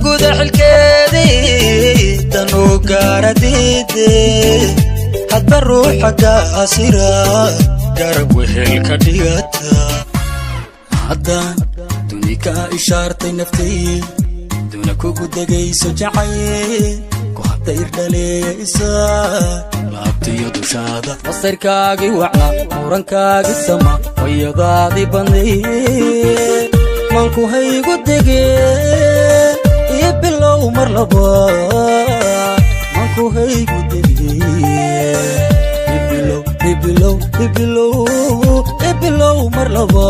guda xilkeedii tanu gaaradide hadba ruuxa gaasira garab wehel ka dhigata haddaan dunika ishaartay naftay duna kugu degayso jacay ku habta irdhaleeysa laabtiyo dushaada masirkaagi wacna murankaagi sama wayadaadi banday manku haygu degee ibilow mar laba manku haygu degee ibilow mar laba